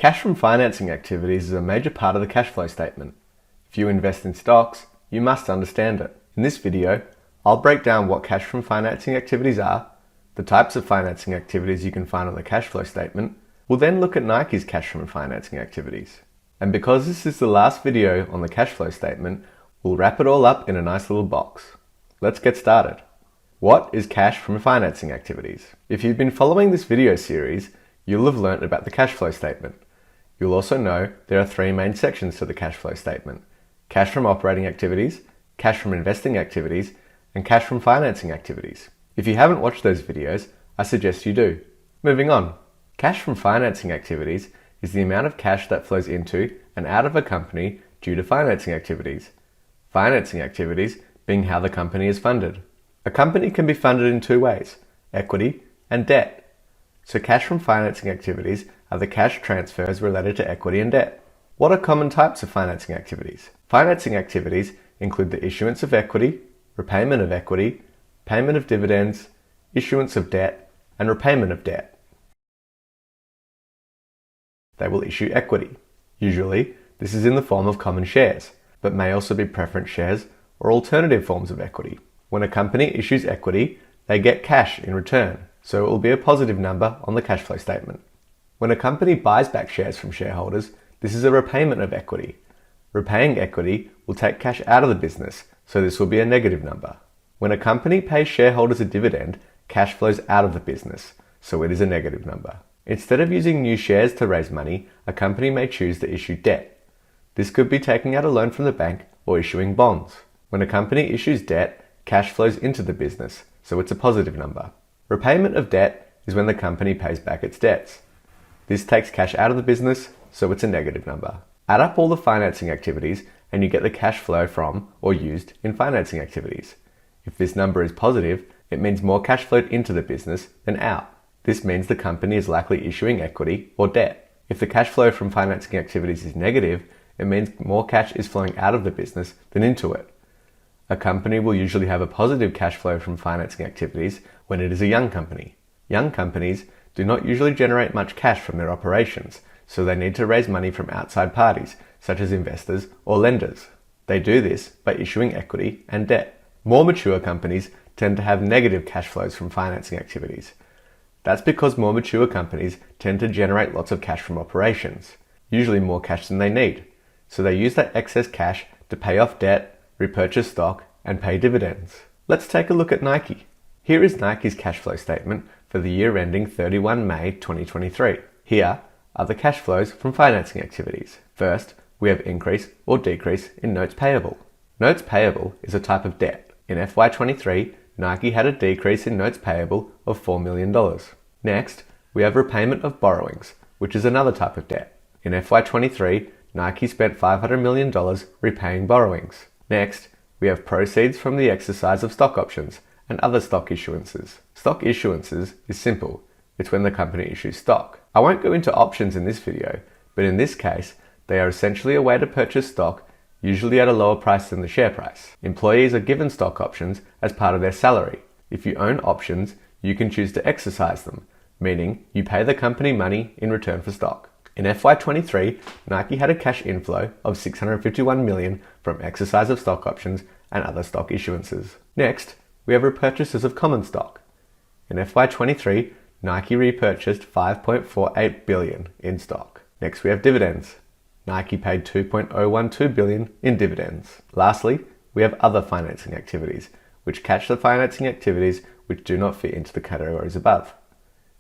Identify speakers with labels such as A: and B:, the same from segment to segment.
A: Cash from financing activities is a major part of the cash flow statement. If you invest in stocks, you must understand it. In this video, I'll break down what cash from financing activities are, the types of financing activities you can find on the cash flow statement. We'll then look at Nike's cash from financing activities. And because this is the last video on the cash flow statement, we'll wrap it all up in a nice little box. Let's get started. What is cash from financing activities? If you've been following this video series, you'll have learnt about the cash flow statement. You'll also know there are three main sections to the cash flow statement: cash from operating activities, cash from investing activities, and cash from financing activities. If you haven't watched those videos, I suggest you do. Moving on. Cash from financing activities is the amount of cash that flows into and out of a company due to financing activities. Financing activities being how the company is funded. A company can be funded in two ways: equity and debt. So cash from financing activities are the cash transfers related to equity and debt. What are common types of financing activities? Financing activities include the issuance of equity, repayment of equity, payment of dividends, issuance of debt, and repayment of debt. They will issue equity. Usually, this is in the form of common shares, but may also be preference shares or alternative forms of equity. When a company issues equity, they get cash in return, so it will be a positive number on the cash flow statement. When a company buys back shares from shareholders, this is a repayment of equity. Repaying equity will take cash out of the business, so this will be a negative number. When a company pays shareholders a dividend, cash flows out of the business, so it is a negative number. Instead of using new shares to raise money, a company may choose to issue debt. This could be taking out a loan from the bank or issuing bonds. When a company issues debt, cash flows into the business, so it's a positive number. Repayment of debt is when the company pays back its debts. This takes cash out of the business, so it's a negative number. Add up all the financing activities and you get the cash flow from or used in financing activities. If this number is positive, it means more cash flowed into the business than out. This means the company is likely issuing equity or debt. If the cash flow from financing activities is negative, it means more cash is flowing out of the business than into it. A company will usually have a positive cash flow from financing activities when it is a young company. Young companies do not usually generate much cash from their operations, so they need to raise money from outside parties, such as investors or lenders. They do this by issuing equity and debt. More mature companies tend to have negative cash flows from financing activities. That's because more mature companies tend to generate lots of cash from operations, usually more cash than they need. So they use that excess cash to pay off debt, repurchase stock, and pay dividends. Let's take a look at Nike. Here is Nike's cash flow statement for the year ending 31 May 2023. Here are the cash flows from financing activities. First, we have increase or decrease in notes payable. Notes payable is a type of debt. In FY23, Nike had a decrease in notes payable of $4 million. Next, we have repayment of borrowings, which is another type of debt. In FY23, Nike spent $500 million repaying borrowings. Next, we have proceeds from the exercise of stock options and other stock issuances. Stock issuances is simple. It's when the company issues stock. I won't go into options in this video, but in this case, they are essentially a way to purchase stock, usually at a lower price than the share price. Employees are given stock options as part of their salary. If you own options, you can choose to exercise them, meaning you pay the company money in return for stock. In FY23, Nike had a cash inflow of $651 million from exercise of stock options and other stock issuances. Next, we have repurchases of common stock. In FY23, Nike repurchased $5.48 billion in stock. Next, we have dividends. Nike paid $2.012 billion in dividends. Lastly, we have other financing activities, which catch the financing activities which do not fit into the categories above.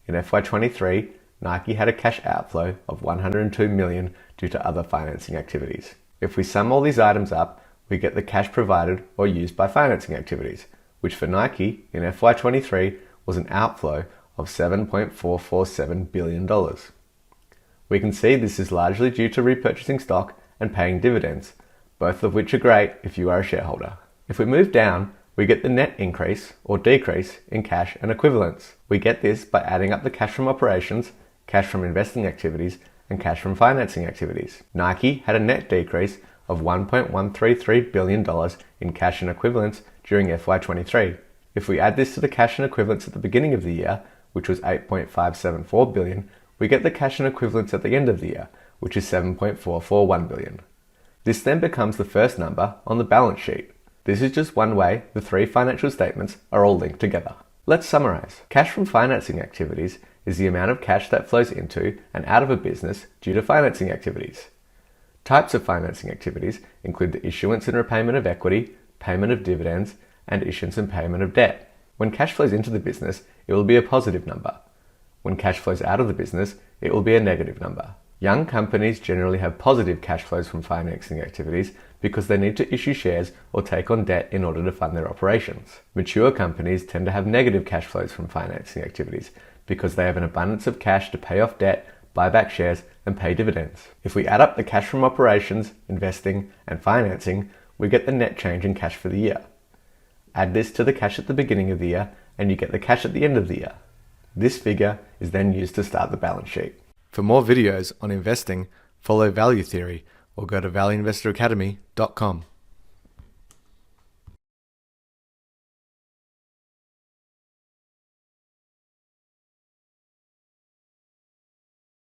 A: In FY23, Nike had a cash outflow of $102 million due to other financing activities. If we sum all these items up, we get the cash provided or used by financing activities, which for Nike in FY23 was an outflow of $7.447 billion. We can see this is largely due to repurchasing stock and paying dividends, both of which are great if you are a shareholder. If we move down, we get the net increase or decrease in cash and equivalents. We get this by adding up the cash from operations, cash from investing activities, and cash from financing activities. Nike had a net decrease of $1.133 billion in cash and equivalents during FY23. If we add this to the cash and equivalents at the beginning of the year, which was $8.574 billion, we get the cash and equivalents at the end of the year, which is $7.441 billion. This then becomes the first number on the balance sheet. This is just one way the three financial statements are all linked together. Let's summarize. Cash from financing activities is the amount of cash that flows into and out of a business due to financing activities. Types of financing activities include the issuance and repayment of equity, payment of dividends, and issuance and payment of debt. When cash flows into the business, it will be a positive number. When cash flows out of the business, it will be a negative number. Young companies generally have positive cash flows from financing activities because they need to issue shares or take on debt in order to fund their operations. Mature companies tend to have negative cash flows from financing activities because they have an abundance of cash to pay off debt, buy back shares, and pay dividends. If we add up the cash from operations, investing, and financing, we get the net change in cash for the year. Add this to the cash at the beginning of the year, and you get the cash at the end of the year. This figure is then used to start the balance sheet. For more videos on investing, follow Value Theory or go to valueinvestoracademy.com.